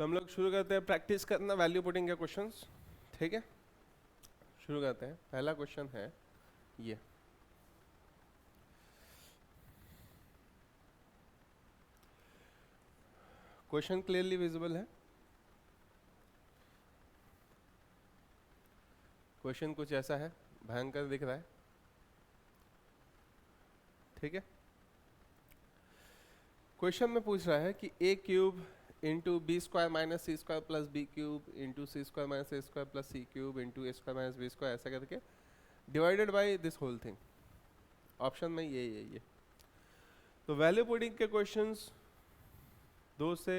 तो हम लोग शुरू करते हैं प्रैक्टिस करना वैल्यू पुटिंग के क्वेश्चंस। ठीक है, शुरू करते हैं। पहला क्वेश्चन है ये, क्वेश्चन क्लियरली विजिबल है? क्वेश्चन कुछ ऐसा है, भयंकर दिख रहा है। ठीक है, क्वेश्चन में पूछ रहा है कि A cube into B square minus C square plus B cube into C square minus A square plus C cube into A square minus B square, ऐसा करके divided by this whole thing. Option में ये तो value putting के questions 2 से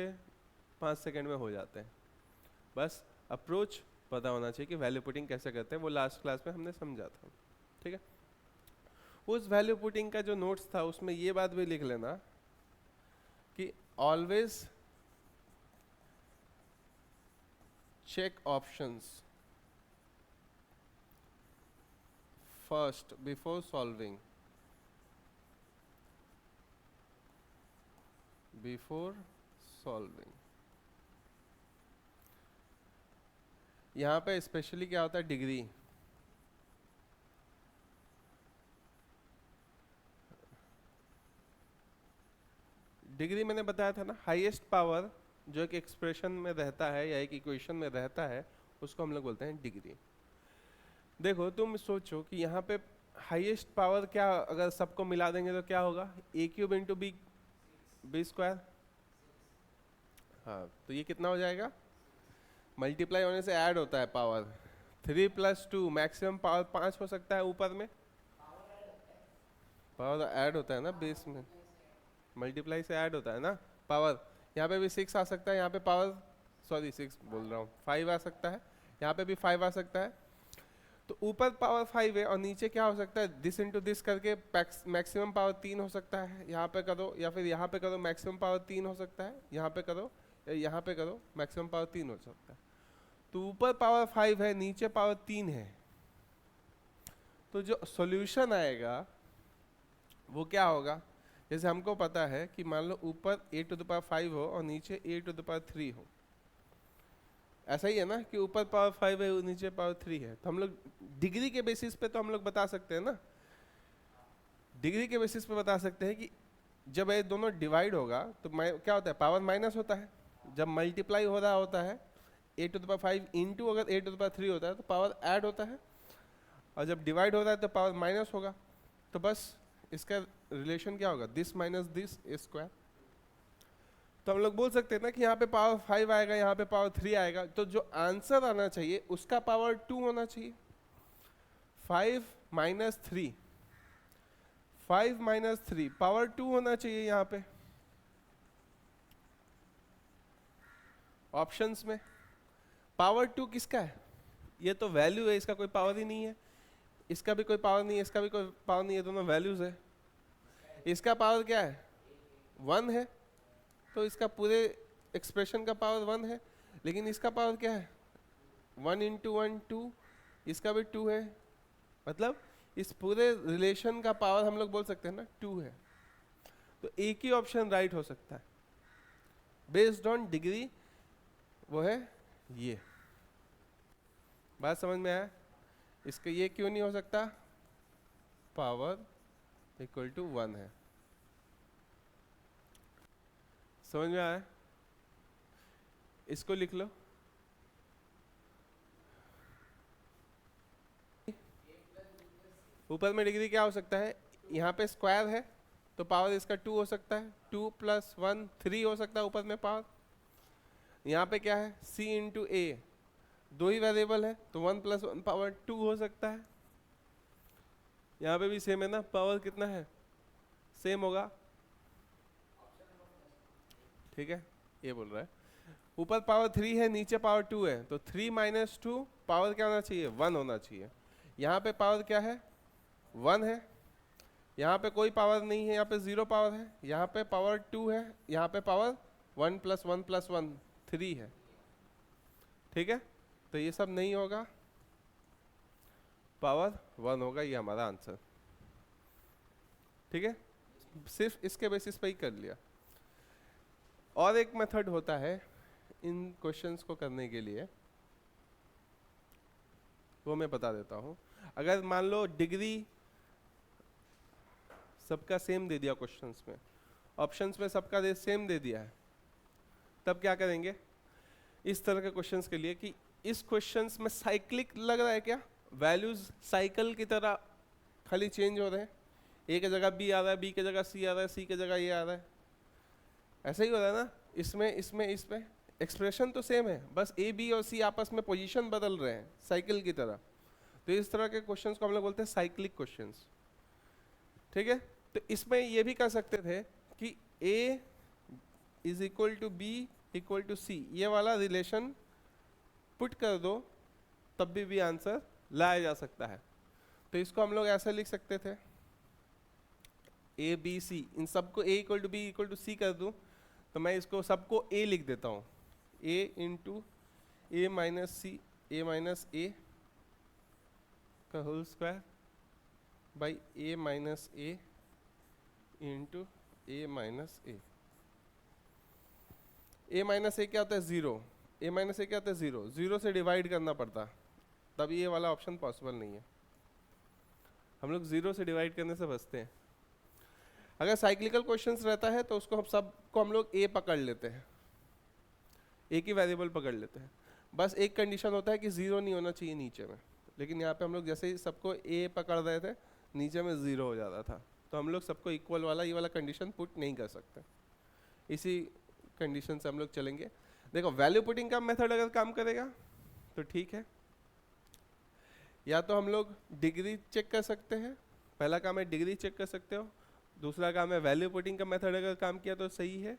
5 second में हो जाते हैं। बस अप्रोच पता होना चाहिए कि वैल्यू पुटिंग कैसे करते हैं, वो लास्ट क्लास में हमने समझा था। ठीक है, उस वैल्यू पुटिंग का जो नोट्स था उसमें ये बात भी लिख लेना कि always check options first before solving, यहाँ पे स्पेशली क्या होता है, डिग्री। डिग्री मैंने बताया था ना, हाईएस्ट पावर जो एक एक्सप्रेशन में रहता है या एक इक्वेशन में रहता है उसको हम लोग बोलते हैं डिग्री। देखो तुम सोचो कि यहाँ पे हाईएस्ट पावर क्या, अगर सबको मिला देंगे तो क्या होगा, ए क्यूब इंटू बी स्क्वायर। हाँ, तो ये कितना हो जाएगा, मल्टीप्लाई होने से ऐड होता है पावर। 3 + 2 मैक्सिमम पावर 5 हो सकता है ऊपर में, पावर ऐड होता है ना बेस में, मल्टीप्लाई से ऐड होता है ना पावर। यहाँ पे भी 6 आ सकता है, यहाँ पे पावर, सॉरी 6 बोल रहा हूँ, 5 आ सकता है, यहाँ पे भी 5 आ सकता है। तो ऊपर पावर 5 है और नीचे क्या हो सकता है, दिस इंटू दिस करके मैक्सिमम पावर 3 हो सकता है। यहाँ पे करो या फिर यहाँ पे करो, मैक्सिमम पावर 3 हो सकता है। यहाँ पे करो या यहाँ पे करो, मैक्सिमम पावर 3 हो सकता है। तो ऊपर पावर 5 है, नीचे पावर 3 है, तो जो सॉल्यूशन आएगा वो क्या होगा, जैसे हमको पता है कि मान लो ऊपर a⁵ हो और नीचे a⁵ हो, ऐसा ही है ना कि ऊपर पावर 5 है नीचे पावर 3 है। तो हम लोग डिग्री के बेसिस पे तो हम लोग बता सकते हैं ना, डिग्री के बेसिस पे बता सकते हैं कि जब ये दोनों डिवाइड होगा तो क्या होता है, पावर माइनस होता है। जब मल्टीप्लाई हो रहा होता है a⁵ इंटू अगर a⁵ होता है तो पावर ऐड होता है, और जब डिवाइड हो रहा है तो पावर माइनस होगा। तो बस इसका रिलेशन क्या होगा, दिस माइनस दिस स्क्वायर। तो हम लोग बोल सकते हैं ना कि यहाँ पे पावर 5 आएगा, यहाँ पे पावर 3 आएगा, तो जो आंसर आना चाहिए उसका पावर 2 होना चाहिए। 5 - 3, 5 - 3 पावर 2 होना चाहिए यहाँ पे ऑप्शंस में। पावर 2 किसका है, ये तो वैल्यू है, इसका कोई पावर ही नहीं है, इसका भी कोई पावर नहीं है, इसका भी कोई पावर नहीं है, दोनों वैल्यूज है। इसका पावर क्या है, 1 है, तो इसका पूरे एक्सप्रेशन का पावर 1 है। लेकिन इसका पावर क्या है, 1 × 1 2, इसका भी 2 है, मतलब इस पूरे रिलेशन का पावर हम लोग बोल सकते हैं ना 2 है। तो एक ही ऑप्शन राइट हो सकता है बेस्ड ऑन डिग्री, वो है ये। बात समझ में आया? इसका ये क्यों नहीं हो सकता, पावर = 1 है। समझ में आया? इसको लिख लो, ऊपर में डिग्री क्या हो सकता है, यहाँ पे स्क्वायर है तो पावर इसका 2 हो सकता है, 2 + 1 3 हो सकता है ऊपर में पावर। यहाँ पे क्या है, c × a, 2 ही वेरिएबल है तो 1 + 1 पावर 2 हो सकता है। यहाँ पे भी सेम है ना, पावर कितना है, सेम होगा। ठीक है, ये बोल रहा है ऊपर पावर 3 है नीचे पावर 2 है, तो 3 - 2 पावर क्या होना चाहिए, 1 होना चाहिए। यहाँ पे पावर क्या है, 1 है, यहाँ पे कोई पावर नहीं है, यहाँ पे 0 पावर है, यहाँ पे पावर 2 है, यहाँ पे पावर 1 + 1 + 1 3 है। ठीक है, तो ये सब नहीं होगा, पावर 1 होगा, ये हमारा आंसर। ठीक है, सिर्फ इसके बेसिस पे ही कर लिया। और एक मेथड होता है इन क्वेश्चंस को करने के लिए वो मैं बता देता हूँ। अगर मान लो डिग्री सबका सेम दे दिया क्वेश्चंस में, ऑप्शंस में सबका सेम दे दिया है, तब क्या करेंगे इस तरह के क्वेश्चंस के लिए कि इस क्वेश्चंस में साइक्लिक लग रहा है क्या, वैल्यूज साइकिल की तरह खाली चेंज हो रहे हैं, ए की जगह बी आ रहा है, बी की जगह सी आ रहा है, सी की जगह ये आ रहा है, ऐसा ही हो रहा है ना। इसमें एक्सप्रेशन तो सेम है, बस ए बी और सी आपस में पोजीशन बदल रहे हैं साइकिल की तरह। तो इस तरह के क्वेश्चंस को हम लोग बोलते हैं साइक्लिक क्वेश्चंस, ठीक है। तो इसमें ये भी कर सकते थे कि A is equal to B equal to C, ये वाला रिलेशन पुट कर दो, तब भी आंसर लाया जा सकता है। तो इसको हम लोग ऐसा लिख सकते थे, ए बी सी, इन सबको A equal to B equal to C कर दूं, तो मैं इसको सबको ए लिख देता हूँ, A into A minus C, A minus A का whole square by A minus A into A minus A. A minus A क्या होता है, जीरो, ए माइनस ए क्या होता है, जीरो, जीरो से डिवाइड करना पड़ता, तब ये वाला ऑप्शन पॉसिबल नहीं है, हम लोग जीरो से डिवाइड करने से बचते हैं। अगर साइक्लिकल क्वेश्चंस रहता है तो उसको हम सबको हम लोग ए पकड़ लेते हैं, एक ही वेरिएबल पकड़ लेते हैं, बस एक कंडीशन होता है कि जीरो नहीं होना चाहिए नीचे में, लेकिन यहाँ पे हम लोग जैसे ही सबको ए पकड़ रहे थे नीचे में जीरो हो जाता था, तो हम लोग सबको इक्वल वाला ये वाला कंडीशन पुट नहीं कर सकते, इसी कंडीशन से हम लोग चलेंगे। देखो वैल्यू पुटिंग का मेथड अगर काम करेगा तो ठीक है, या तो हम लोग डिग्री चेक कर सकते हैं, पहला काम है डिग्री चेक कर सकते हो, दूसरा काम है वैल्यू पुटिंग का मेथड अगर काम किया तो सही है,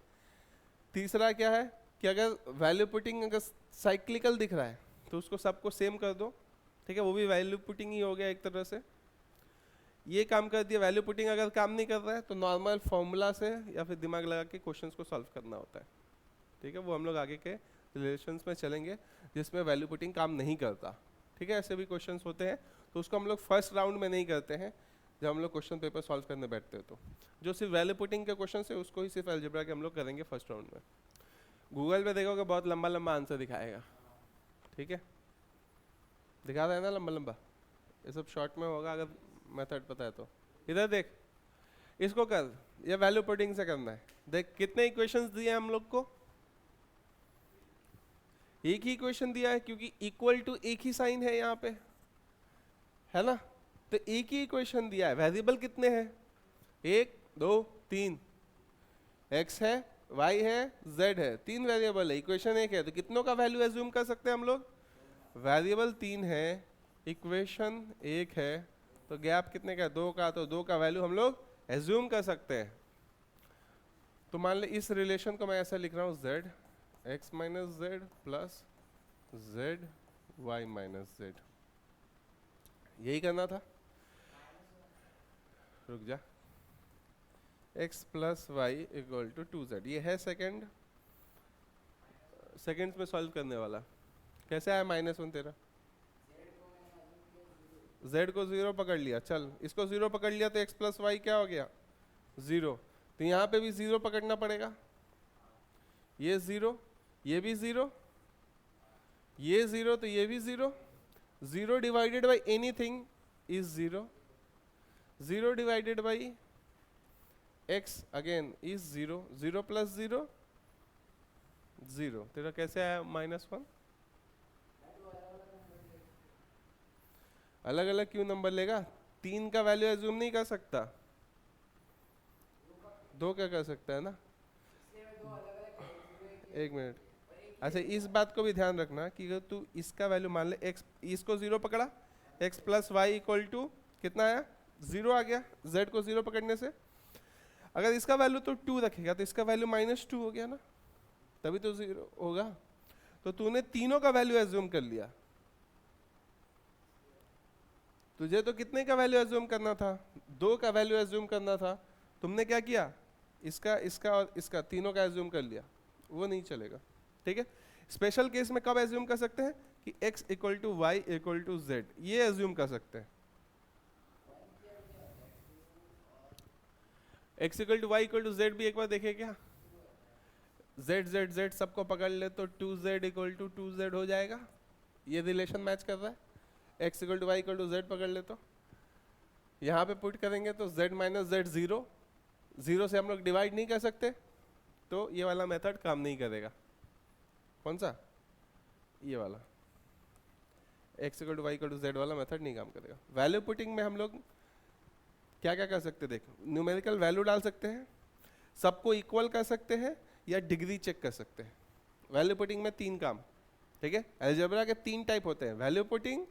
तीसरा क्या है कि अगर वैल्यू पुटिंग अगर साइक्लिकल दिख रहा है तो उसको सबको सेम कर दो, ठीक है, वो भी वैल्यू पुटिंग ही हो गया एक तरह से, ये काम कर दिया। वैल्यू पुटिंग अगर काम नहीं कर रहा है तो नॉर्मल फॉर्मूला से या फिर दिमाग लगा के क्वेश्चंस को सॉल्व करना होता है, ठीक है, वो हम लोग आगे के रिलेशंस में चलेंगे जिसमें वैल्यू पुटिंग काम नहीं करता, ठीक है, ऐसे भी क्वेश्चंस होते हैं, तो उसको हम लोग फर्स्ट राउंड में नहीं करते हैं, जब हम लोग क्वेश्चन पेपर सॉल्व करने बैठते हैं तो जो सिर्फ वैल्यू पुटिंग के क्वेश्चन है उसको ही सिर्फ अलजेब्रा के हम लोग करेंगे फर्स्ट राउंड में। गूगल पे देखोगे बहुत लंबा लंबा आंसर दिखाएगा, ठीक है, दिखा रहा है ना लंबा लंबा, ये सब शॉर्ट में होगा अगर मेथड पता है तो। इधर देख, इसको कर, ये वैल्यू पुटिंग से करना है, देख कितने इक्वेशंस दिए हम लोग को, एक ही इक्वेशन दिया है क्योंकि इक्वल टू एक ही साइन है यहाँ पे, है ना, तो एक ही इक्वेशन दिया है, वेरिएबल कितने हैं, 1 2 3, x है, y है, z है, 3 वेरिएबल है, इक्वेशन एक है, तो कितनों का वैल्यू एज्यूम कर सकते हैं हम लोग, वेरिएबल 3 है, इक्वेशन एक है, तो गैप कितने का, 2 का, तो 2 का वैल्यू हम लोग एज्यूम कर सकते हैं। तो मान ले इस रिलेशन को मैं ऐसा लिख रहा हूँ, z x minus Z plus z y minus Z, यही करना था, रुक जा, x plus Y equal to 2z, ये है सेकेंड्स में सॉल्व करने वाला। कैसे आया -1 तेरा, z को 0 पकड़ लिया, चल इसको 0 पकड़ लिया तो x प्लस वाई क्या हो गया 0, तो यहाँ पे भी 0 पकड़ना पड़ेगा, ये 0, ये भी 0, ये 0, तो ये भी 0, 0 divided by anything is 0, 0 divided by x again is 0, 0 प्लस 0 0, तेरा कैसे आया -1, अलग अलग क्यों नंबर लेगा, 3 का वैल्यू एज्यूम नहीं कर सकता, 2 का कर सकता है ना, एक मिनट, अच्छा इस बात को भी ध्यान रखना कि अगर तू इसका वैल्यू मान ले x, इसको 0 पकड़ा, x plus Y equal to कितना आया 0 आ गया, z को 0 पकड़ने से, अगर इसका वैल्यू तो 2 रखेगा तो इसका वैल्यू -2 हो गया ना, तभी तो 0 होगा, तो तूने तीनों का वैल्यू एज्यूम कर लिया, तुझे तो कितने का वैल्यू एज्यूम करना था, 2 का वैल्यू एज्यूम करना था, तुमने क्या किया, इसका इसका और इसका तीनों का एज्यूम कर लिया, वो नहीं चलेगा, ठीक है। स्पेशल केस में कब एज्यूम कर सकते हैं कि x equal to Y equal to Z, ये एज्यूम कर सकते हैं, x equal to Y equal to Z भी एक बार देखे क्या, जेड जेड जेड सबको पकड़ ले तो 2z इक्वल टू 2z हो जाएगा, ये रिलेशन मैच कर रहा है। x equal to Y equal to Z पकड़ ले तो यहाँ पे पुट करेंगे तो z minus Z zero, zero से हम लोग डिवाइड नहीं कर सकते, तो ये वाला मेथड काम नहीं करेगा। कौन सा? ये वाला x equal to Y equal to Z वाला मेथड नहीं काम करेगा। वैल्यू पुटिंग में हम लोग क्या क्या कर सकते हैं, देखो न्यूमेरिकल वैल्यू डाल सकते हैं, सबको इक्वल कर सकते हैं, या डिग्री चेक कर सकते हैं। वैल्यू पुटिंग में 3 काम, ठीक है। अलजेब्रा के 3 टाइप होते हैं, वैल्यू पुटिंग,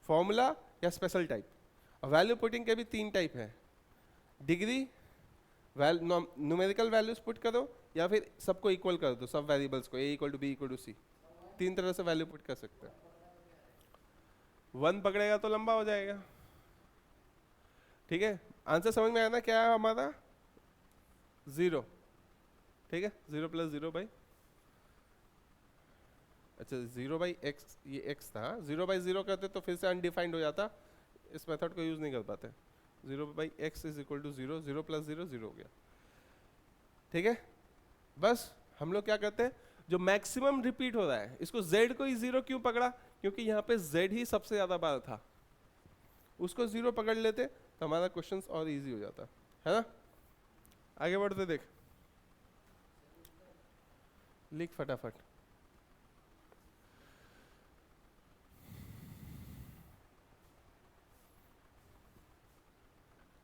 फॉर्मूला या स्पेशल टाइप। और वैल्यू पुटिंग के भी 3 टाइप है, डिग्री, न्यूमेरिकल वैल्यूज पुट करो, या फिर सबको इक्वल कर दो, सब वेरिएबल्स को, a equal to B equal to C. 3 तरह से वैल्यू पुट कर सकते हैं। 1 पकड़ेगा तो लंबा हो जाएगा, ठीक है। आंसर समझ में आया ना, क्या है हमारा? 0, ठीक है। 0 प्लस 0 बाई, अच्छा 0 बाई एक्स, ये x था। 0 बाई 0 करते तो फिर से अनडिफाइंड हो जाता, इस मेथड को यूज नहीं कर पाते। 0 by X is equal to 0, 0 प्लस 0 0 हो गया, ठीक है। बस हम लोग क्या करते हैं, जो मैक्सिमम रिपीट हो रहा है, इसको z को ही 0 क्यों पकड़ा, क्योंकि यहाँ पे z ही सबसे ज्यादा बार था, उसको 0 पकड़ लेते तो हमारा क्वेश्चन और इजी हो जाता है ना। आगे बढ़ते, देख लिख फटाफट।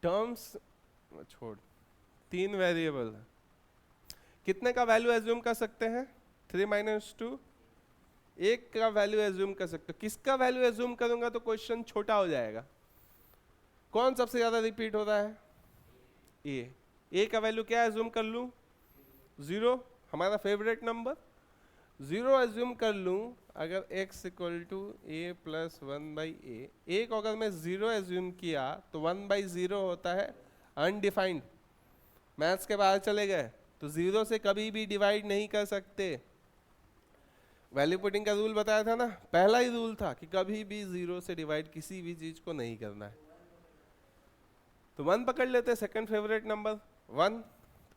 टर्म्स छोड़, 3 वेरिएबल, कितने का वैल्यू एज्यूम कर सकते हैं? 3 माइनस 2, 1 का वैल्यू एज्यूम कर सकते हो। किसका वैल्यू एज्यूम करूंगा तो क्वेश्चन छोटा हो जाएगा। कौन सबसे ज्यादा रिपीट हो रहा है? ए का वैल्यू क्या एज्यूम कर लूं? 0, हमारा फेवरेट नंबर। 0 एज्यूम कर लूं अगर x equal to A plus 1 by A को अगर मैं 0 एज्यूम किया तो 1 बाई 0 होता है अनडिफाइंड। मैथ्स के बाहर चले गए तो 0 से कभी भी डिवाइड नहीं कर सकते। वैल्यू पुटिंग का रूल बताया था ना, पहला ही रूल था कि कभी भी 0 से डिवाइड किसी भी चीज को नहीं करना है। तो 1 पकड़ लेते, second favourite number 1,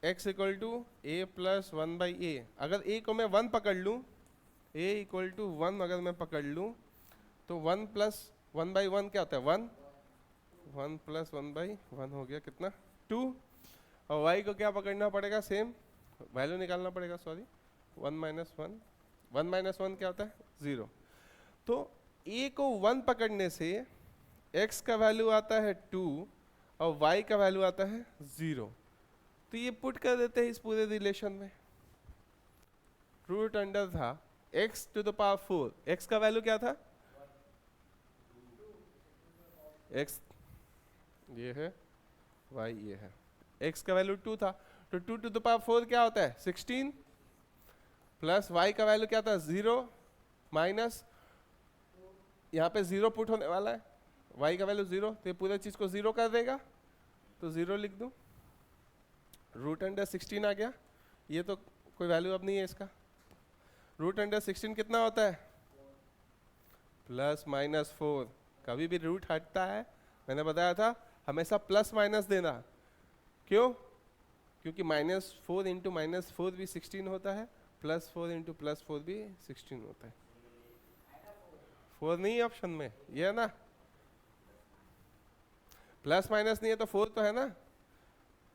x equal to A plus 1 by A. अगर a को मैं 1 पकड़ लूँ, a इक्वल टू 1 अगर मैं पकड़ लूँ तो 1 प्लस 1 बाई 1 क्या होता है? 1, 1 प्लस 1 बाई 1 हो गया कितना? 2। और y को क्या पकड़ना पड़ेगा? सेम वैल्यू निकालना पड़ेगा, सॉरी 1 माइनस 1, 1 माइनस 1 क्या होता है? 0। तो a को 1 पकड़ने से x का वैल्यू आता है 2 और y का वैल्यू आता है 0। तो ये पुट कर देते हैं इस पूरे रिलेशन में। रूट अंडर था x to the power 4, x का वैल्यू क्या था? x ये है, y ये है, x का वैल्यू 2 था, तो 2 टू द पावर 4 क्या होता है? 16, प्लस y का वैल्यू क्या था? 0 माइनस, यहाँ पे 0 पुट होने वाला है, y का वैल्यू 0, तो ये पूरे चीज को 0 कर देगा, तो 0 लिख दूं। रूट अंडर 16 आ गया, ये तो कोई वैल्यू अब नहीं है इसका। रूट अंडर 16 कितना होता है? Plus minus 4। कभी भी रूट हटता है, मैंने बताया था हमेशा प्लस माइनस देना। क्यों? क्योंकि -4 इंटू -4 भी 16 होता है, +4 इंटू +4 भी 16 होता है। 4 नहीं है ऑप्शन में, ये है ना, प्लस माइनस नहीं है तो 4 तो है ना,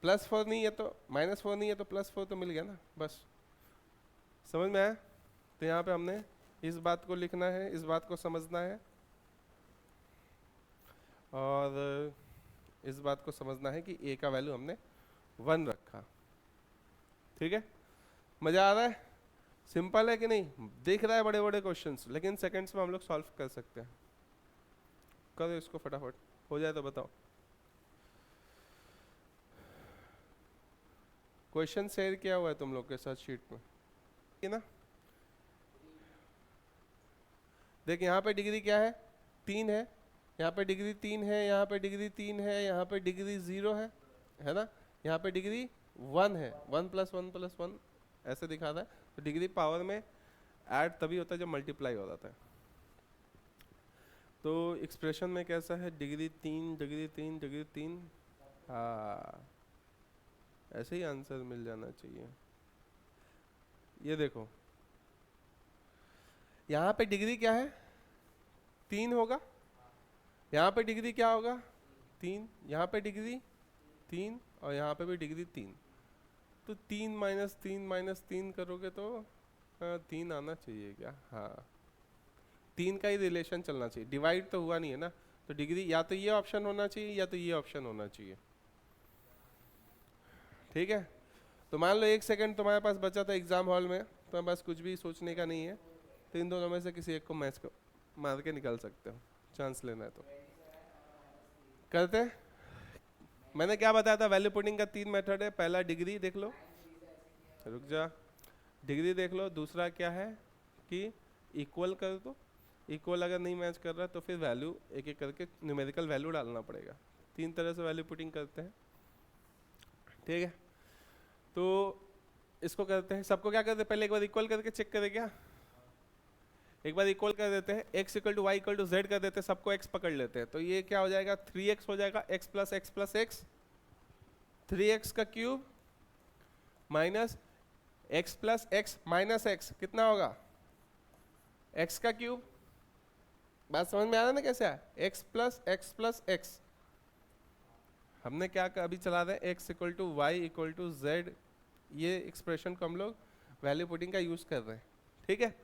+4 नहीं है तो -4 नहीं है तो +4 तो मिल गया ना। बस समझ में आया? तो यहाँ पे हमने इस बात को लिखना है, इस बात को समझना है, और इस बात को समझना है कि a का वैल्यू हमने 1 रखा। ठीक है, मजा आ रहा है? सिंपल है कि नहीं? दिख रहा है बड़े बड़े क्वेश्चंस, लेकिन सेकंड्स में हम लोग सॉल्व कर सकते हैं। करो इसको फटाफट, हो जाए तो बताओ। क्वेश्चन शेयर किया हुआ है तुम लोग के साथ शीट में, है ना? देख यहाँ पे डिग्री क्या है? 3 है, यहाँ पे डिग्री 3 है, यहाँ पे डिग्री 3 है, यहाँ पे डिग्री 0 है ना? यहाँ पे डिग्री 1 है, 1 + 1 + 1 ऐसे दिखा रहा है। तो डिग्री पावर में ऐड तभी होता है जब मल्टीप्लाई हो जाता है। तो एक्सप्रेशन में कैसा है? डिग्री 3, डिग्री 3, डिग्री 3, हाँ ऐसे ही आंसर मिल जाना चाहिए। ये देखो यहाँ पे डिग्री क्या है 3 होगा, यहाँ पे डिग्री क्या होगा 3, यहाँ पे डिग्री 3 और यहाँ पे भी डिग्री 3। तो 3 माइनस 3 करोगे तो 3 आना चाहिए क्या, हाँ 3 का ही रिलेशन चलना चाहिए, डिवाइड तो हुआ नहीं है ना। तो डिग्री या तो ये ऑप्शन होना चाहिए या तो ये ऑप्शन होना चाहिए। ठीक है, तो मान लो 1 सेकंड तुम्हारे पास बचा था एग्जाम हॉल में, तुम्हारे पास कुछ भी सोचने का नहीं है, तो इन दोनों में से किसी एक को मैच को मार के निकाल सकते हो, चांस लेना है तो करते हैं। मैंने क्या बताया था, वैल्यू पुटिंग का 3 मेथड है। पहला डिग्री देख लो, रुक जा, डिग्री देख लो। दूसरा क्या है कि इक्वल कर दो, इक्वल अगर नहीं मैच कर रहा तो फिर वैल्यू एक एक करके न्यूमेरिकल वैल्यू डालना पड़ेगा। 3 तरह से वैल्यू पुटिंग करते हैं। ठीक है, तो इसको करते हैं। सबको क्या करते हैं, पहले एक बार इक्वल करके चेक करें क्या, एक बार इक्वल कर देते हैं, x equal to Y equal to Z कर देते हैं, सबको x पकड़ लेते हैं। तो ये क्या हो जाएगा 3x हो जाएगा, x plus x plus x, 3x का cube minus x plus x minus x कितना होगा x का क्यूब। बात समझ में आ रहा है ना कैसे है, x प्लस एक्स। हमने क्या अभी चला रहे हैं x equal to Y equal to Z, ये एक्सप्रेशन को हम लोग वैल्यू पुटिंग का यूज कर रहे हैं। ठीक है,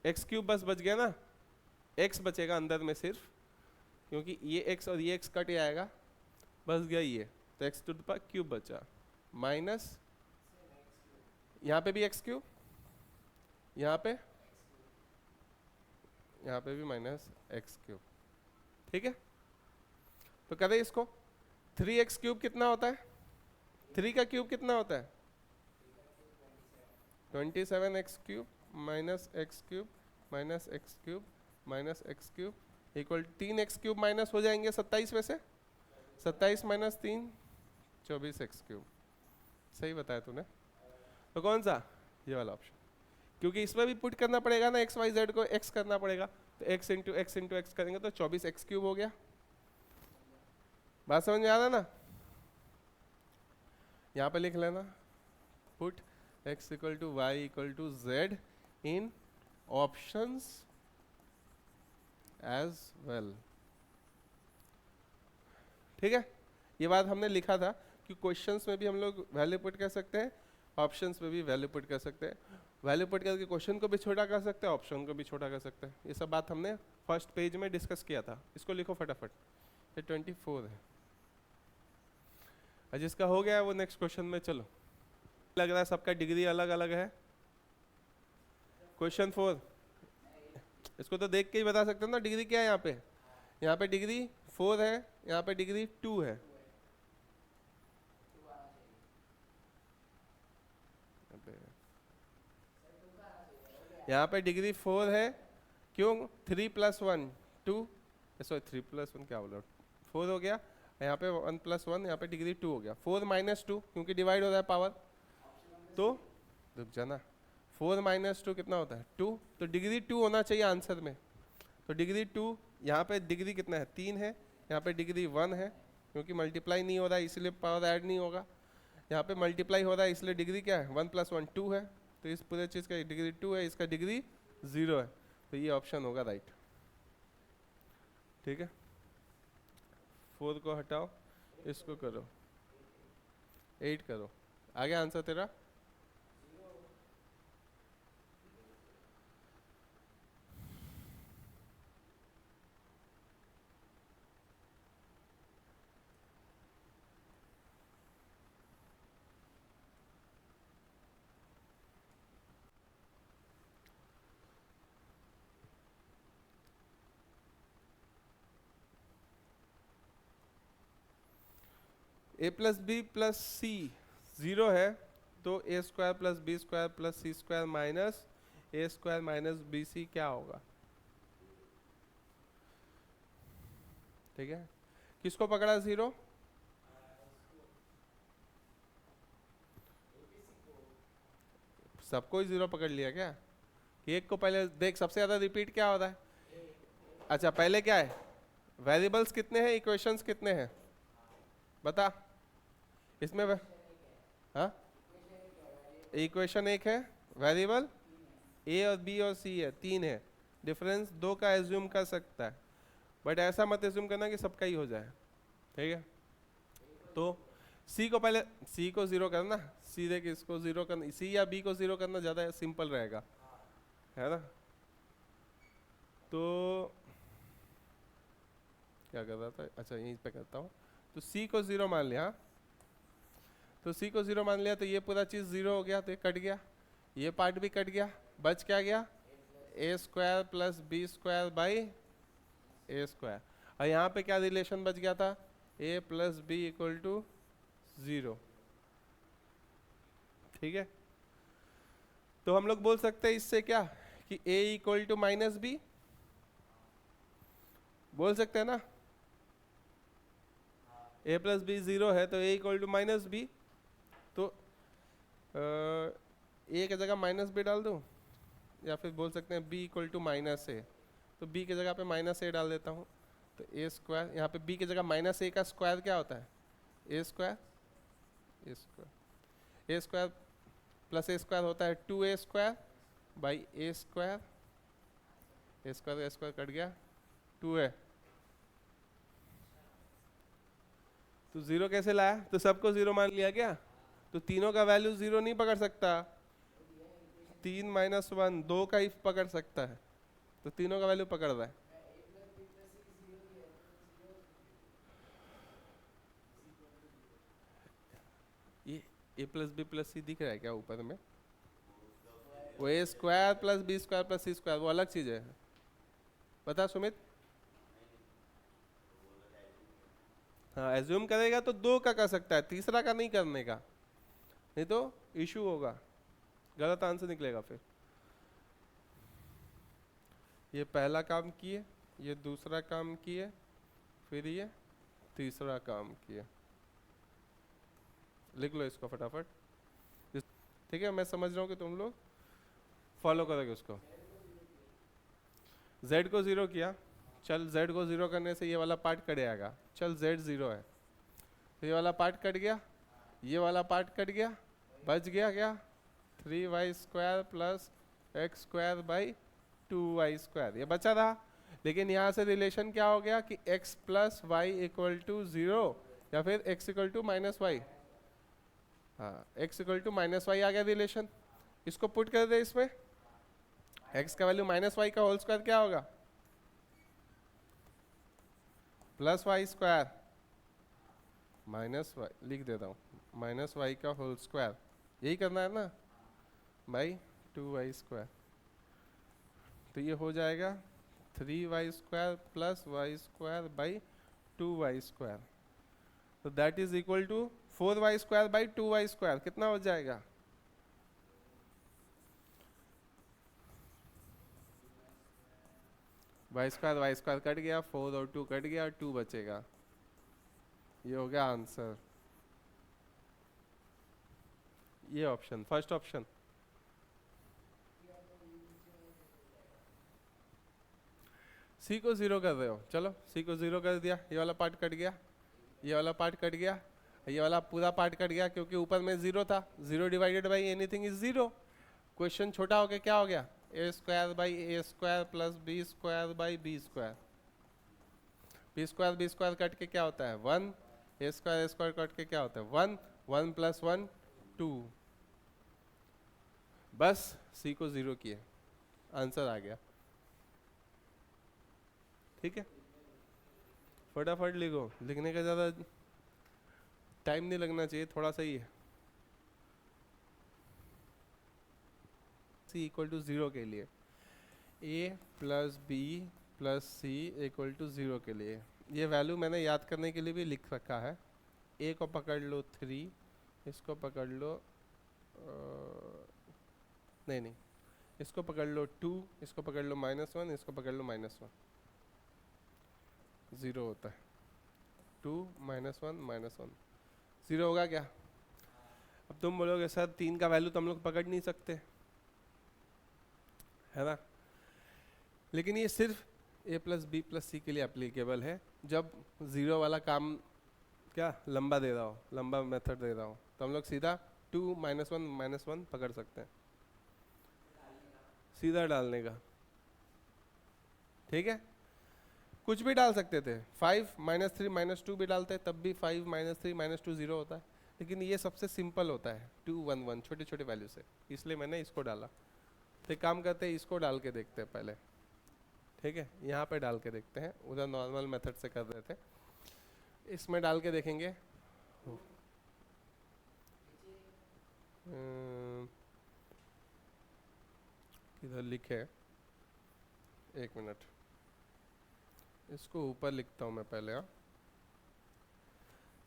एक्स क्यूब बस बच गया ना, x बचेगा अंदर में सिर्फ, क्योंकि ये x और ये x कट जाएगा, बस गया ये, तो X to the power cube बचा माइनस, यहाँ पे भी एक्स क्यूब, यहाँ पे भी माइनस एक्स क्यूब। ठीक है, तो करें इसको, 3x क्यूब कितना होता है, 3 का क्यूब कितना होता है 27x cube minus x cube minus x cube minus x cube equal 3x cube minus हो जाएंगे 27 में से, 27 माइनस 3 24x क्यूब। सही बताया तूने, तो कौन सा, ये वाला ऑप्शन, क्योंकि इसमें भी पुट करना पड़ेगा ना, x y z को x करना पड़ेगा, तो x इंटू एक्स करेंगे तो 24x क्यूब हो गया। बात समझ में आ रहा ना, यहाँ पे लिख लेना, put x equal to Y equal to Z in options as well. ठीक है, ये बात हमने लिखा था कि क्वेश्चंस में भी हम लोग वैल्यू पुट कर सकते हैं, ऑप्शंस में भी वैल्यू पुट कर सकते हैं। वैल्यू पुट करके क्वेश्चन को भी छोटा कर सकते हैं, ऑप्शन को भी छोटा कर सकते हैं। ये सब बात हमने फर्स्ट पेज में डिस्कस किया था। इसको लिखो फटाफट, ये 24 है, और जिसका हो गया है वो नेक्स्ट क्वेश्चन में चलो। लग रहा है सबका डिग्री अलग अलग है। क्वेश्चन 4, इसको तो देख के ही बता सकते हो ना डिग्री क्या है। यहाँ पे डिग्री 4 है, यहाँ पे डिग्री 2 है। यहाँ पे डिग्री 4 है, क्यों 3 प्लस 1 2, सॉरी 3 प्लस 1 क्या बोला 4 हो गया, यहाँ पे 1 प्लस 1, यहाँ पे डिग्री 2 हो गया। 4 माइनस 2 क्योंकि डिवाइड हो रहा है पावर, तो रुक जाना, 4 माइनस 2 कितना होता है 2, तो डिग्री 2 होना चाहिए आंसर में। तो डिग्री 2, यहाँ पे डिग्री कितना है 3 है, यहाँ पे डिग्री 1 है, क्योंकि मल्टीप्लाई नहीं हो रहा है इसलिए पावर ऐड नहीं होगा। यहाँ पे मल्टीप्लाई हो रहा है इसलिए डिग्री क्या है 1 प्लस 1 2 है, तो इस पूरे चीज़ का डिग्री 2 है, इसका डिग्री 0 है, तो ये ऑप्शन होगा राइट। ठीक है, 4 को हटाओ, इसको करो 8 करो, आगे आंसर तेरा a plus B plus C 0 है, तो A square plus B square plus C square minus A square minus B C क्या होगा। ठीक है, किसको पकड़ा 0, सबको ही 0 पकड़ लिया क्या, एक को पहले देख, सबसे ज्यादा रिपीट क्या होता है। अच्छा पहले क्या है, वेरिएबल्स कितने हैं, इक्वेशंस कितने हैं बता इसमें हाँ इक्वेशन एक है, वेरिएबल ए और बी और सी है, 3 है, डिफरेंस 2 का एज्यूम कर सकता है, बट ऐसा मत एज्यूम करना कि सबका ही हो जाए, ठीक है। तो सी को पहले, सी को 0 करना, सीधे किसको 0 करना, सी या बी को 0 करना ज़्यादा सिंपल रहेगा, है ना। तो क्या कर रहा था, अच्छा यहीं पे करता हूँ। तो सी को 0 मान लिया, तो सी को 0 मान लिया, तो ये पूरा चीज़ 0 हो गया, तो ये कट गया, ये पार्ट भी कट गया, बच क्या गया, A square plus B square by A square. और यहाँ पे क्या रिलेशन बच गया था, A plus B equal to 0, ठीक है। तो हम लोग बोल सकते हैं इससे क्या कि a equal to minus B, बोल सकते हैं ना, a प्लस बी 0 है तो a equal to minus B, तो a की जगह माइनस बी डाल दूं, या फिर बोल सकते हैं b इक्वल टू माइनस ए, तो b की जगह पे माइनस ए डाल देता हूँ, तो a स्क्वायर, यहाँ पे b की जगह माइनस ए का स्क्वायर क्या होता है, a square, A square plus A square होता है 2a square by A square, A square cut गया 2a। तो 0 कैसे लाया, तो सबको 0 मान लिया क्या, तो तीनों का वैल्यू 0 नहीं पकड़ सकता, 3 माइनस 1 2 का ही पकड़ सकता है, तो तीनों का वैल्यू पकड़ रहा है। ये a plus B plus C दिख रहा है क्या ऊपर में, वो A square plus B square plus C square वो अलग चीज है, बता सुमित। हाँ एज्यूम करेगा तो 2 का कर सकता है, तीसरा का नहीं करने का, नहीं तो इशू होगा, गलत आंसर निकलेगा फिर। ये पहला काम किए, ये दूसरा काम किए, फिर ये तीसरा काम किए, लिख लो इसको फटाफट, ठीक है। मैं समझ रहा हूँ कि तुम लोग फॉलो करोगे उसको। z को 0 किया, चल z को 0 करने से ये वाला पार्ट कट जाएगा, चल z 0 है तो ये वाला पार्ट कट गया, ये वाला पार्ट कट गया, बच गया क्या 3y square plus x square by 2y square, ये बचा रहा। लेकिन यहाँ से रिलेशन क्या हो गया कि x plus Y equal to 0 या फिर x equal to minus Y, हाँ x equal to minus Y आ गया रिलेशन, इसको पुट कर दे इसमें, x का वैल्यू माइनस वाई का होल स्क्वायर क्या होगा, plus Y square minus Y, लिख देता हूँ माइनस वाई का होल स्क्वायर, यही करना है ना बाई 2y स्क्वायर, तो ये हो जाएगा 3y square plus Y square by 2y square, तो that is equal to 4y square by 2y square, कितना हो जाएगा, वाई स्क्वायर कट गया, 4 और 2 कट गया, 2 बचेगा, ये हो गया आंसर, ये ऑप्शन फर्स्ट ऑप्शन। सी को 0 कर रहे हो, चलो सी को 0 कर दिया, ये वाला पार्ट कट गया, ये वाला पार्ट कट गया, ये वाला पूरा पार्ट कट गया क्योंकि ऊपर में 0 था, 0 divided by anything is 0, question छोटा हो गया, क्या हो गया A square by A square plus B square by B square, B square cut के क्या होता है 1, ए स्क्वायर कट के क्या होता है 1, 1 प्लस 1 2, बस सी को 0 किए, आंसर आ गया, ठीक है। फटाफट लिखो, लिखने का ज़्यादा टाइम नहीं लगना चाहिए, थोड़ा सा ही है। सी इक्वल टू 0 के लिए, A plus B plus C equal to 0 के लिए, ये वैल्यू मैंने याद करने के लिए भी लिख रखा है, ए को पकड़ लो 3, इसको पकड़ लो नहीं इसको पकड़ लो 2, इसको पकड़ लो -1, इसको पकड़ लो -1, 0 होता है 2 -1 0 होगा क्या। अब तुम बोलोगे सर 3 का वैल्यू तो हम लोग पकड़ नहीं सकते, है ना, लेकिन ये सिर्फ a प्लस बी प्लस सी के लिए एप्लीकेबल है, जब 0 वाला काम क्या लंबा दे रहा हो, लंबा मेथड दे रहा हो, तो हम लोग सीधा 2 -1 पकड़ सकते हैं, सीधा डालने का। ठीक है, कुछ भी डाल सकते थे, 5 -3 -2 भी डालते तब भी 5 -3 -2 0 होता है, लेकिन ये सबसे सिंपल होता है 2 1 1 छोटे छोटे वैल्यू से, इसलिए मैंने इसको डाला। तो एक काम करते हैं, इसको डाल के देखते हैं पहले। ठीक है, यहाँ पे डाल के देखते हैं, उधर नॉर्मल मेथड से कर रहे थे, इसमें डाल के देखेंगे। किधर लिखे, एक मिनट, इसको ऊपर लिखता हूँ मैं पहले। हाँ,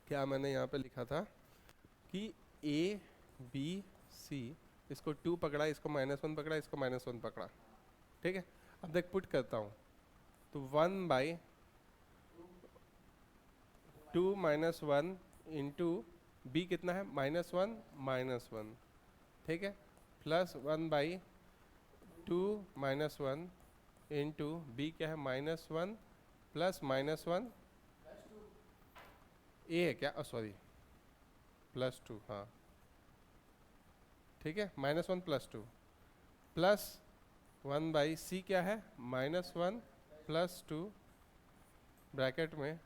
क्या मैंने यहाँ पे लिखा था कि A B C, इसको 2 पकड़ा, इसको -1 पकड़ा, इसको -1 पकड़ा। ठीक है, अब देख पुट करता हूँ, तो 1/2 -1 इंटू B कितना है, -1 -1। ठीक है, प्लस 1/2 -1 इंटू B क्या है, -1 प्लस -1 A है क्या, सॉरी +2, हाँ ठीक है, -1 +2 प्लस 1/C क्या है, -1 +2 ब्रैकेट में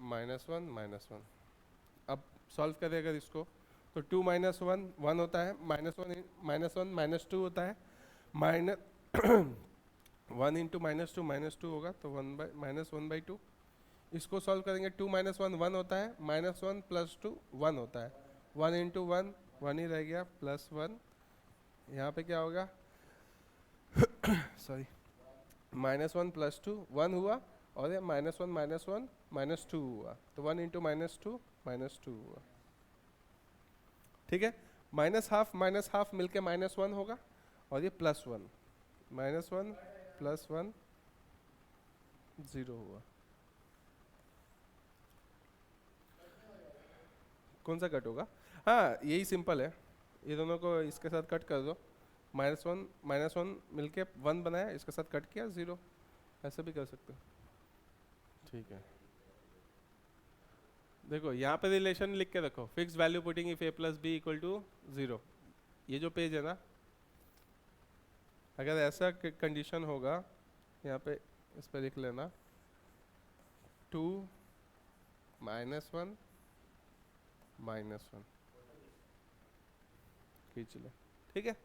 -1 अब सॉल्व करें अगर इसको, तो 2 -1 1 होता है, -1 -2 होता है, -1 इंटू -2 होगा, तो 1/2। इसको सॉल्व करेंगे, 2 -1 1 होता है, -1 +2 1 होता है, 1 इंटू 1 1 ही रह गया, +1, यहाँ पे क्या होगा सॉरी, -1 +2 1 हुआ, और ये -1 -2 हुआ, तो 1 इंटू -2 हुआ। ठीक है, -½ मिलके -1 होगा, और ये +1 -1 +1 0 हुआ। कौन सा कट होगा, हाँ यही सिंपल है, ये दोनों को इसके साथ कट कर दो, -1 मिलके 1 बनाया, इसके साथ कट किया 0, ऐसे भी कर सकते हो। ठीक है, देखो यहाँ पे रिलेशन लिख के रखो, fix value putting if a + b = 0। ये जो पेज है ना, अगर ऐसा कंडीशन होगा, यहाँ पे इस पर लिख लेना 2 -1 -1 खींच ले। ठीक है,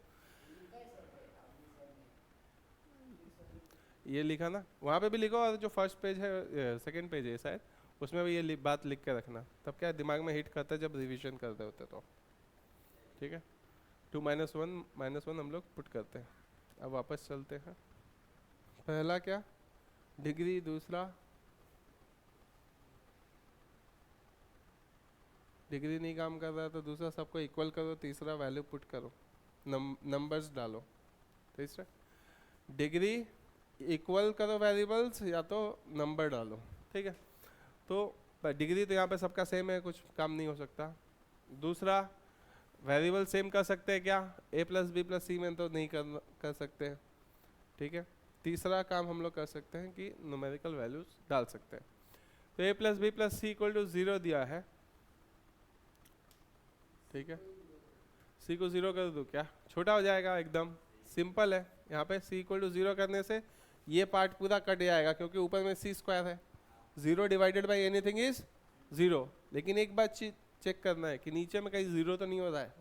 ये लिखा ना, वहाँ पे भी लिखो, और जो फर्स्ट पेज है, सेकंड पेज है शायद, उसमें भी ये बात लिख के रखना, तब क्या दिमाग में हिट करता है जब रिवीजन करते होते तो। ठीक है, 2 -1 हम लोग पुट करते हैं। अब वापस चलते हैं, पहला क्या, डिग्री, दूसरा डिग्री नहीं काम कर रहा तो दूसरा सबको इक्वल करो, तीसरा वैल्यू पुट करो, नंबर्स डालो। तीसरा डिग्री इक्वल करो वेरिएबल्स, या तो नंबर डालो। ठीक है, तो डिग्री तो यहाँ पे सबका सेम है, कुछ काम नहीं हो सकता। दूसरा वेरिएबल सेम कर सकते हैं क्या, a + b + c में तो नहीं कर सकते हैं। ठीक है, तीसरा काम हम लोग कर सकते हैं कि न्यूमेरिकल वैल्यूज डाल सकते हैं। तो a + b + c = 0 दिया है। ठीक है, c को 0 कर दूं क्या, छोटा हो जाएगा, एकदम सिंपल है। यहाँ पे c = 0 करने से ये पार्ट पूरा कट जाएगा, क्योंकि ऊपर में c² है, 0 डिवाइडेड बाई एनीथिंग इज 0। लेकिन एक बात चेक करना है कि नीचे में कहीं 0 तो नहीं हो रहा है,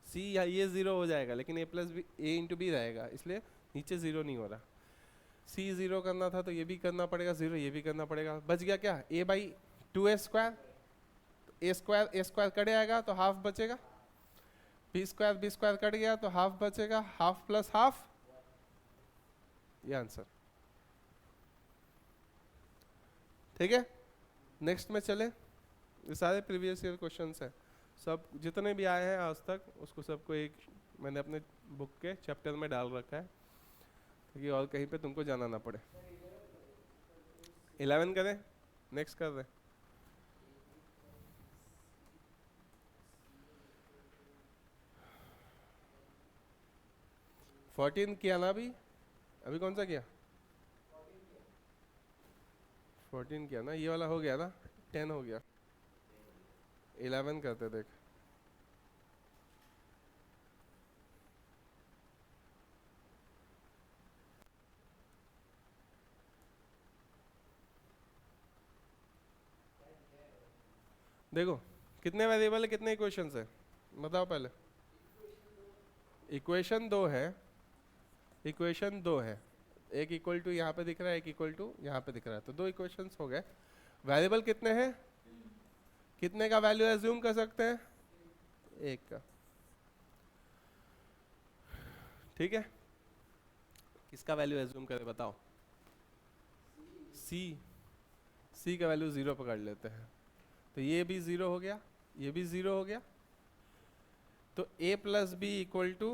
c या ये 0 हो जाएगा, लेकिन a × b रहेगा, इसलिए नीचे 0 नहीं हो रहा। c 0 करना था तो ये भी करना पड़ेगा 0, ये भी करना पड़ेगा, बच गया क्या, a/2a², a² कट जाएगा तो हाफ बचेगा, b² कट गया तो हाफ बचेगा, हाफ प्लस हाफ, ये आंसर। ठीक है, नेक्स्ट में चले, ये सारे प्रीवियस ईयर क्वेश्चंस हैं, सब जितने भी आए हैं आज तक, उसको सबको एक मैंने अपने बुक के चैप्टर में डाल रखा है, ताकि और कहीं पे तुमको जाना ना पड़े। 11 करें, नेक्स्ट कर रहे, 14 किया ना अभी कौन सा किया, 14 किया ना, ये वाला हो गया ना, 10 हो गया, 11 करते देख। देखो कितने वेरिएबल है, कितने इक्वेशन है, बताओ पहले। इक्वेशन दो है, इक्वेशन दो है, एक इक्वल टू यहाँ पे दिख रहा है, एक इक्वल टू यहाँ पे दिख रहा है, तो दो इक्वेशंस हो गए। वेरिएबल कितने हैं, कितने का वैल्यू एज्यूम कर सकते हैं, एक का, ठीक है। किसका वैल्यू एज्यूम करें बताओ, सी, सी का वैल्यू 0 पकड़ लेते हैं, तो ये भी 0 हो गया, ये भी 0 हो गया, तो a plus B equal to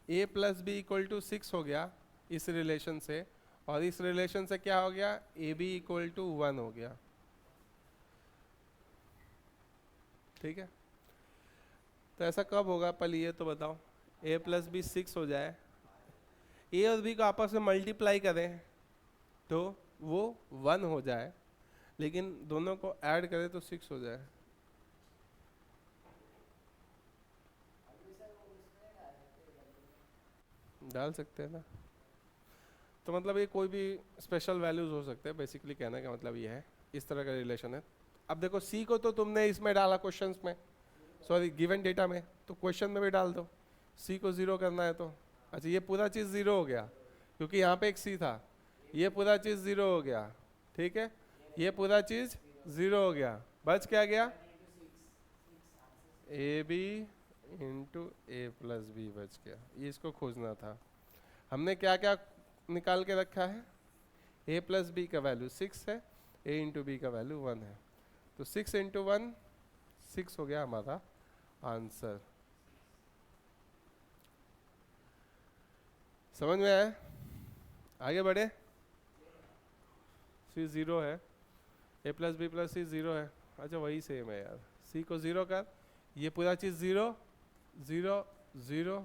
a plus B equal to 6 हो गया इस रिलेशन से, और इस रिलेशन से क्या हो गया, ए बी इक्वल टू 1 हो गया, ठीक है। तो ऐसा कब होगा पल, ये तो बताओ, a प्लस बी 6 हो जाए, a और b को आपस में मल्टीप्लाई करें तो वो 1 हो जाए, लेकिन दोनों को ऐड करें तो 6 हो जाए। डाल सकते हैं ना, तो मतलब ये कोई भी स्पेशल वैल्यूज हो सकते हैं, बेसिकली कहने का मतलब ये है, इस तरह का रिलेशन है। अब देखो सी को तो तुमने इसमें डाला क्वेश्चंस में, सॉरी गिवन डेटा में, तो क्वेश्चन में भी डाल दो, सी को 0 करना है तो। अच्छा ये पूरा चीज़ 0 हो गया क्योंकि यहाँ पे एक सी था, ये पूरा चीज़ 0 हो गया, ठीक है, ये पूरा चीज़ 0 हो गया, बच क्या गया, A B into A plus B बच गया, ये इसको खोजना था। हमने क्या क्या निकाल के रखा है, a प्लस बी का वैल्यू 6 है, a इंटू बी का वैल्यू 1 है, तो 6 इंटू 1 6 हो गया हमारा आंसर। समझ में आया, आगे बढ़े। c 0 है, a plus B plus C 0 है, अच्छा वही सेम है यार, c को 0 कर, ये पूरा चीज़ 0 0 0,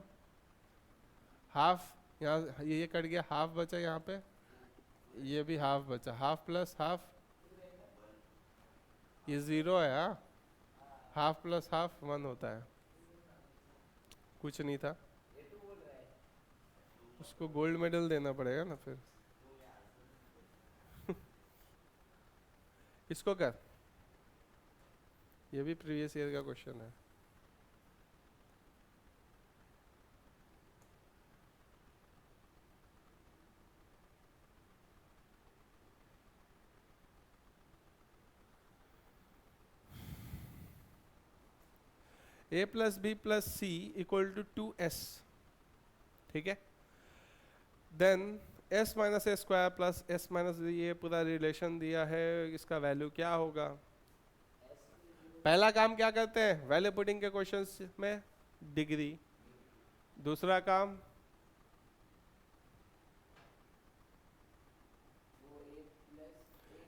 हाफ यहाँ ये कट गया, हाफ बचा यहाँ पे, ये भी हाफ बचा, हाफ प्लस हाफ, ये 0 है, हाँ, हाफ प्लस हाफ 1 होता है, कुछ नहीं था, उसको गोल्ड मेडल देना पड़ेगा ना फिर। इसको कर, ये भी प्रीवियस ईयर का क्वेश्चन है। a plus B plus C equal to 2s, ठीक है, then s minus A square plus S minus, ये पूरा रिलेशन दिया है, इसका वैल्यू क्या होगा। पहला काम क्या करते हैं वैल्यू पुटिंग के क्वेश्चंस में, डिग्री, दूसरा काम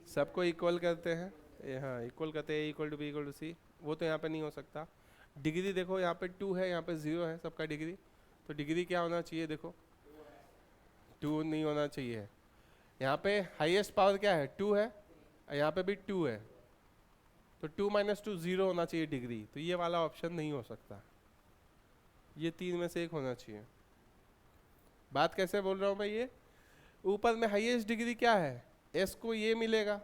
सबको इक्वल करते हैं, ये हाँ इक्वल करते हैं, equal to B equal to C, वो तो यहाँ पे नहीं हो सकता। डिग्री देखो यहाँ पे 2 है, यहाँ पे 0 है सबका डिग्री, तो डिग्री क्या होना चाहिए, देखो 2 नहीं होना चाहिए, यहाँ पे हाईएस्ट पावर क्या है 2 है, यहाँ पे भी 2 है, तो 2 माइनस 2 0 होना चाहिए डिग्री, तो ये वाला ऑप्शन नहीं हो सकता, ये 3 में से एक होना चाहिए। बात कैसे बोल रहा हूँ मैं, ये ऊपर में हाईएस्ट डिग्री क्या है, एस को ये मिलेगा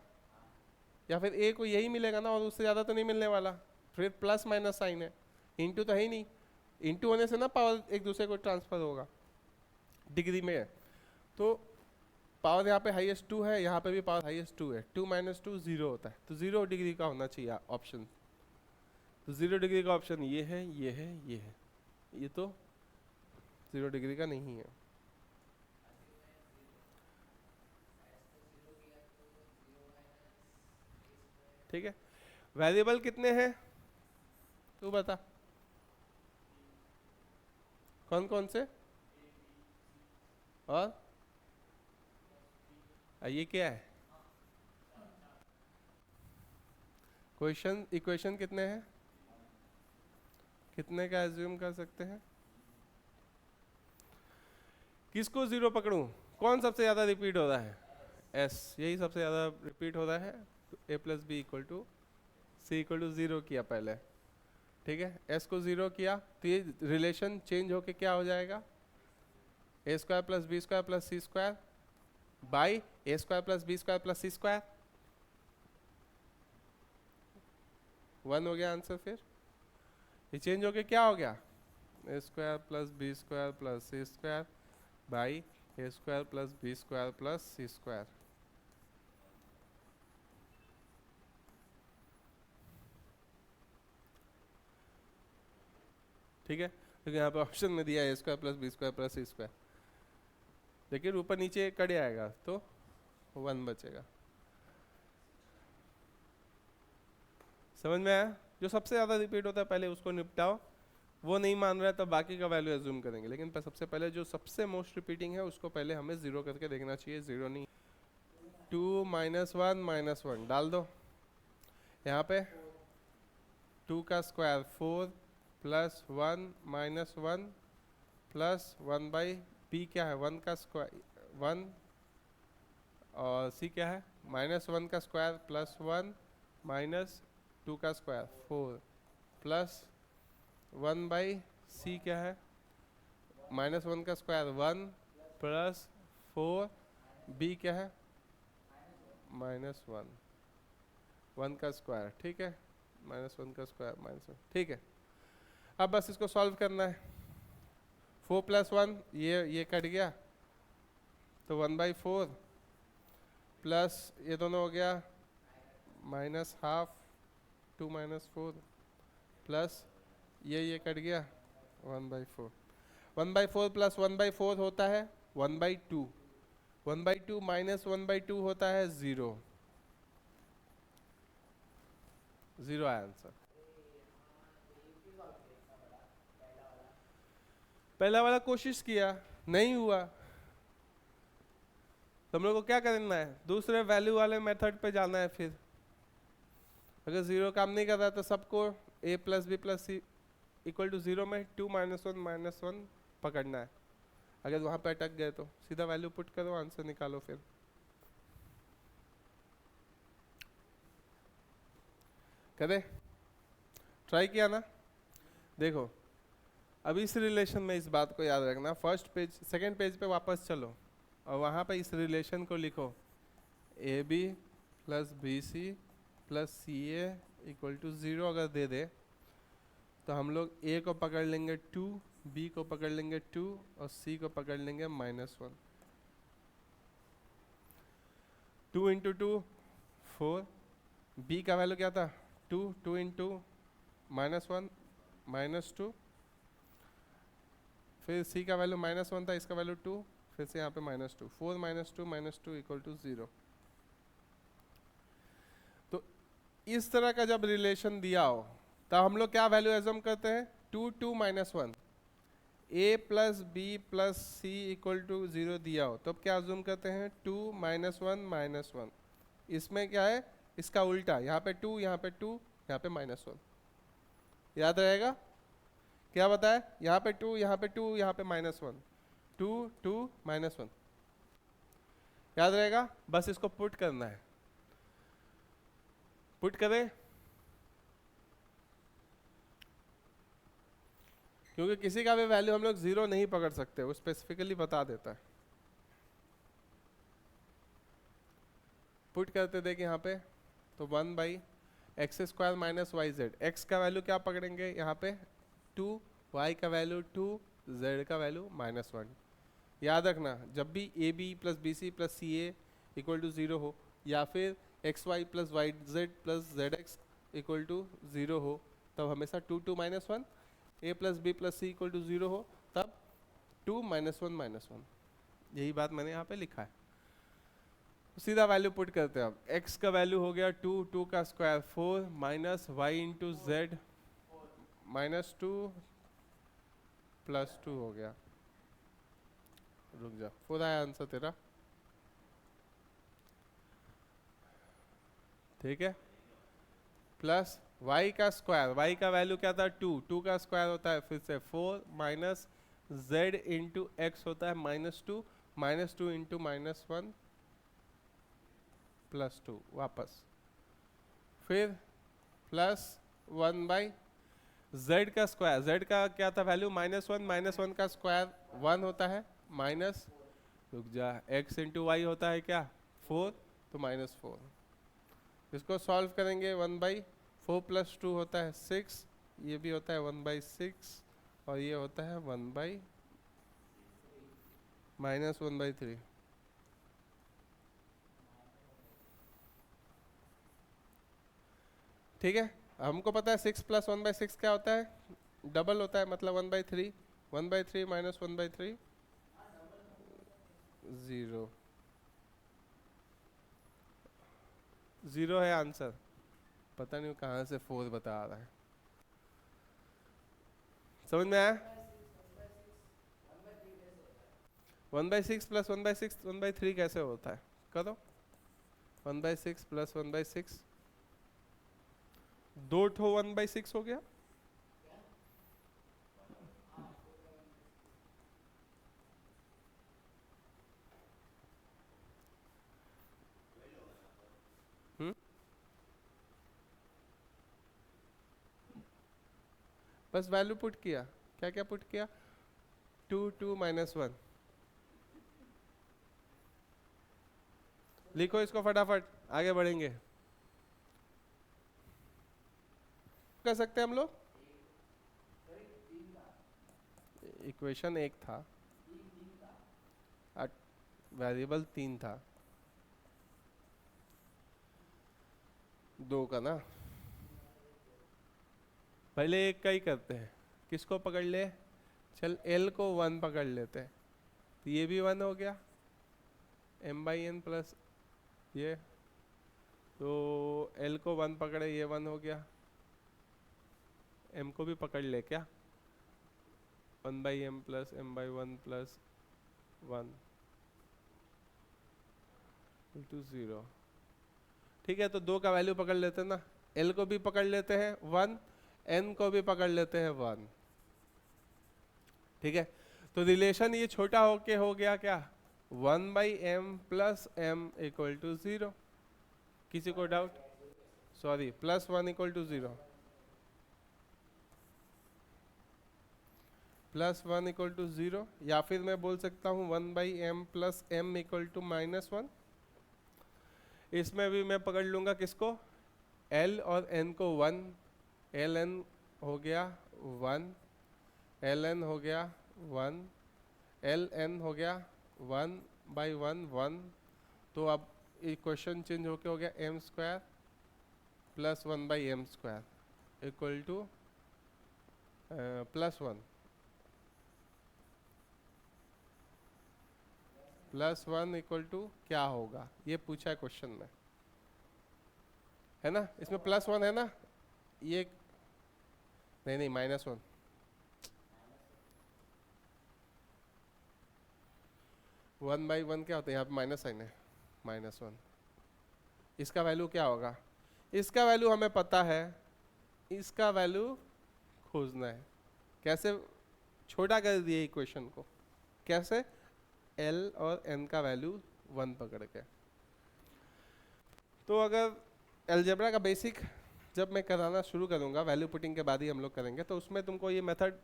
या फिर ए को यही मिलेगा ना, और उससे ज़्यादा तो नहीं मिलने वाला, फिर प्लस माइनस साइन है, इंटू तो है ही नहीं, इंटू होने से ना पावर एक दूसरे को ट्रांसफर होगा डिग्री में है, तो पावर यहाँ पे हाईएस्ट 2 है, यहाँ पे भी पावर हाईएस्ट 2 है, 2 माइनस 2 0 होता है, तो 0 डिग्री का होना चाहिए ऑप्शन, तो 0 डिग्री का ऑप्शन ये है, ये है, ये है, ये तो 0 डिग्री का नहीं है। ठीक है, वेरिएबल कितने हैं तू बता, कौन कौन से, और ये क्या है, क्वेश्चन इक्वेशन कितने हैं, कितने का एज्यूम कर सकते हैं, किसको 0 पकड़ूं, कौन सबसे ज़्यादा रिपीट हो रहा है, s, यही सबसे ज़्यादा रिपीट हो रहा है, तो a plus B equal to C equal to 0 किया पहले, ठीक है, s को 0 किया, तो ये रिलेशन चेंज होके क्या हो जाएगा, a square plus B square plus C square by A square plus B square plus C square, 1 हो गया आंसर। फिर ये चेंज हो गया, क्या हो गया, A square plus B square plus C square by A square plus B square plus C square. ठीक है, क्योंकि यहाँ पे ऑप्शन में दिया है A square plus B square plus C square, लेकिन ऊपर नीचे कड़े आएगा तो 1 बचेगा। समझ में आया? जो सबसे ज़्यादा रिपीट होता है पहले उसको निपटाओ, वो नहीं मान रहा है तो बाकी का वैल्यू एज्यूम करेंगे, लेकिन सबसे पहले जो सबसे मोस्ट रिपीटिंग है उसको पहले हमें 0 करके देखना चाहिए। 0 नहीं, 2 -1 -1 डाल दो। यहाँ पे 2 का square 4 plus 1 -1 plus 1 by B क्या है 1 का स्क्वायर 1 और सी क्या है -1 का स्क्वायर प्लस 1 माइनस 2 का स्क्वायर 4 प्लस 1 बाई सी क्या है -1 का स्क्वायर 1 प्लस 4 बी क्या है -1 1 का स्क्वायर, ठीक है, -1 का स्क्वायर -1, ठीक है। अब बस इसको सॉल्व करना है। 4 प्लस 1 ये कट गया तो 1/4 प्लस ये दोनों हो गया -½ 2 -4 प्लस ये कट गया 1/4। 1/4 प्लस 1/4 होता है 1/2, 1/2 माइनस 1/2 होता है 0, 0 आया आंसर। पहला वाला कोशिश किया नहीं हुआ, तो हम लोग को क्या करना है, दूसरे वैल्यू वाले मेथड पे जाना है। फिर अगर 0 काम नहीं कर रहा तो सबको a plus B plus C equal to 0 में 2 -1 -1 पकड़ना है। अगर वहां पे अटक गए तो सीधा वैल्यू पुट करो, आंसर निकालो। फिर करे ट्राई किया ना? देखो अब इस रिलेशन में इस बात को याद रखना, फर्स्ट पेज सेकंड पेज पे वापस चलो और वहाँ पे इस रिलेशन को लिखो, A B plus B C plus C A equal to 0 अगर दे दे तो हम लोग ए को पकड़ लेंगे 2, बी को पकड़ लेंगे 2 और सी को पकड़ लेंगे -1। 2 इंटू 2 4, बी का वैल्यू क्या था 2, 2 इंटू -1 -2, फिर सी का वैल्यू -1 था, इसका वैल्यू 2, फिर से यहाँ पे -2, 4 -2 इक्वल टू 0। तो इस तरह का जब रिलेशन दिया हो तो हम लोग क्या वैल्यू एज्यूम करते हैं 2 2 -1, a plus B plus C equal to 0 दिया हो तो अब क्या एज्यूम करते हैं 2 -1 -1। इसमें क्या है इसका उल्टा, यहाँ पे 2 यहाँ पे 2 यहाँ पे -1, याद रहेगा क्या बताया, यहाँ पे 2 यहाँ पे 2 यहाँ पे -1, 2 2 -1, याद रहेगा। बस इसको पुट करना है, पुट करें, क्योंकि किसी का भी वैल्यू हम लोग 0 नहीं पकड़ सकते, वो स्पेसिफिकली बता देता है। पुट करते देख यहाँ पे तो 1/x² - yz, x का वैल्यू क्या पकड़ेंगे यहाँ पे 2, y का वैल्यू 2, z का वैल्यू -1। याद रखना जब भी a B plus B C plus C A equal to 0 हो या फिर xy plus yz plus zx equal to 0 हो तब हमेशा 2 2 -1, a plus B plus C equal to 0 हो तब 2 -1 -1। यही बात मैंने यहाँ पे लिखा है, सीधा वैल्यू पुट करते हैं। अब x का वैल्यू हो गया 2, 2 का square 4 minus y into z -2 + 2 हो गया, रुक जा 4 आया आंसर तेरा, ठीक है, प्लस y का स्क्वायर, y का वैल्यू क्या था 2, 2 का स्क्वायर होता है फिर से 4 माइनस z इंटू एक्स होता है -2, -2 इंटू -1 + 2 वापस, फिर प्लस 1/z का स्क्वायर, z का क्या था वैल्यू -1, -1 का स्क्वायर 1 होता है माइनस रुक जा, x इंटू वाई होता है क्या 4, तो -4। इसको सॉल्व करेंगे 1/4 + 2 होता है 6, ये भी होता है 1/6 और ये होता है -1/3। ठीक है, हमको पता है 6 + 1/6 क्या होता है, डबल होता है, मतलब 1/3। 1/3 - 1/3 0, 0 है आंसर। पता नहीं कहाँ से 4 बता रहा है। समझ में आया? 1/6 + 1/6 1/3 कैसे होता है, करो। 1/6 + 1/6, 2 ठो 1/6 हो गया। बस वैल्यू पुट किया, क्या क्या पुट किया, 2 2 -1। लिखो इसको फटाफट, आगे बढ़ेंगे। कर सकते हैं हम लोग, इक्वेशन 1 था, वेरिएबल 3 था, 2 का ना, पहले एक का ही करते हैं। किसको पकड़ ले, चल L को 1 पकड़ लेते हैं, तो ये भी 1 हो गया, m/n प्लस ये, तो L को 1 पकड़े, ये 1 हो गया। M को भी पकड़ ले क्या, 1/m + m/1 + 1 = 0। ठीक है, तो 2 का वैल्यू पकड़ लेते हैं ना, L को भी पकड़ लेते हैं 1, N को भी पकड़ लेते हैं 1। ठीक है, तो रिलेशन ये छोटा होके हो गया क्या, 1/m + m = 0। किसी को डाउट, सॉरी, +1 = 0, +1 = 0, या फिर मैं बोल सकता हूँ 1/m + m = -1। इसमें भी मैं पकड़ लूंगा किसको, L और N को 1, ln हो गया 1, ln हो गया 1, ln हो गया 1/1 1। तो अब इक्वेशन चेंज होके हो गया m² + 1/m² = +1, +1 = क्या होगा, ये पूछा है क्वेश्चन में, है ना। इसमें +1 है ना, ये नहीं -1, 1/1 क्या होता है, यहाँ पे माइनस साइन है, -1। इसका वैल्यू क्या होगा, इसका वैल्यू हमें पता है, इसका वैल्यू खोजना है। कैसे, छोटा कर दिए इक्वेशन को, कैसे, L और N का वैल्यू 1 पकड़ के। तो अगर अलजेब्रा का बेसिक जब मैं कराना शुरू करूँगा, वैल्यू पुटिंग के बाद ही हम लोग करेंगे, तो उसमें तुमको ये मेथड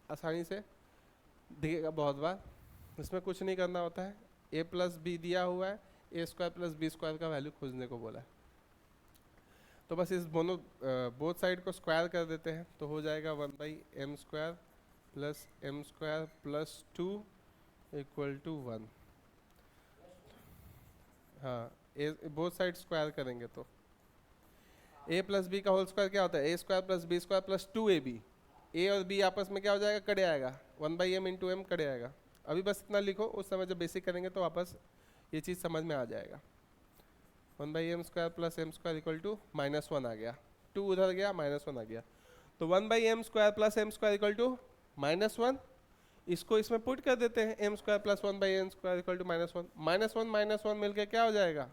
आसानी से दिखेगा बहुत बार। इसमें कुछ नहीं करना होता है, a + b दिया हुआ है, a² + b² का वैल्यू खोजने को बोला है, तो बस इस दोनों बोथ साइड को स्क्वायर कर देते हैं, तो हो जाएगा 1/m² + m² + 2 = 1। हाँ, बोथ साइड स्क्वायर करेंगे तो a + b का होल स्क्वायर क्या होता है, a² + b² + 2ab। a और b आपस में क्या हो जाएगा, कट आएगा, 1/m × m कट आएगा। अभी बस इतना लिखो, उस समय जब बेसिक करेंगे तो वापस ये चीज़ समझ में आ जाएगा। 1/m² + m² = -1 आ गया, 2 उधर गया, -1 आ गया, तो 1/m² + m² = -1। इसको इसमें पुट कर देते हैं, m² + 1/m² = -1, -1 मिलके क्या हो जाएगा,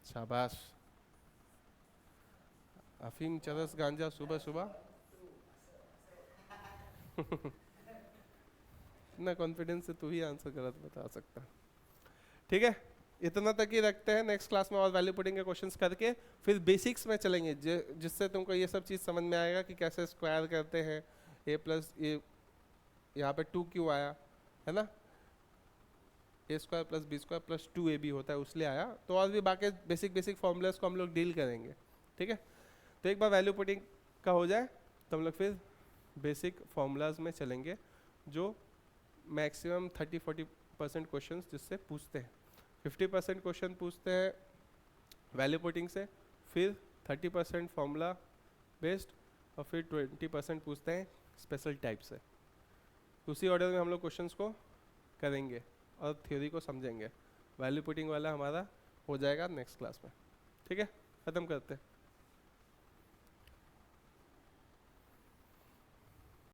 शाबाश। अफीम चरस गांजा सुबह सुबह इतना कॉन्फिडेंस से तू ही आंसर गलत बता सकता। ठीक है, इतना तक ही रखते हैं, नेक्स्ट क्लास में और वैल्यू पुटिंग के क्वेश्चंस करके फिर बेसिक्स में चलेंगे, जिससे तुमको ये सब चीज़ समझ में आएगा कि कैसे स्क्वायर करते हैं, a+ ये यहाँ पे 2 क्यों आया, है ना, A square plus B square plus 2ab होता है उसलिए आया। तो और भी बाकी बेसिक फॉर्मूलाज को हम लोग डील करेंगे, ठीक है। तो एक बार वैल्यू पुटिंग का हो जाए तो हम लोग फिर बेसिक फॉर्मूलाज में चलेंगे जो मैक्सिमम 30-40% क्वेश्चन जिससे पूछते हैं। 50% क्वेश्चन पूछते हैं वैल्यू पुटिंग से, फिर 30% फॉर्मूला बेस्ड, और फिर 20% पूछते हैं स्पेशल टाइप से। उसी ऑर्डर में हम लोग क्वेश्चंस को करेंगे और थ्योरी को समझेंगे। वैल्यू पुटिंग वाला हमारा हो जाएगा नेक्स्ट क्लास में, ठीक है। ख़त्म करते हैं।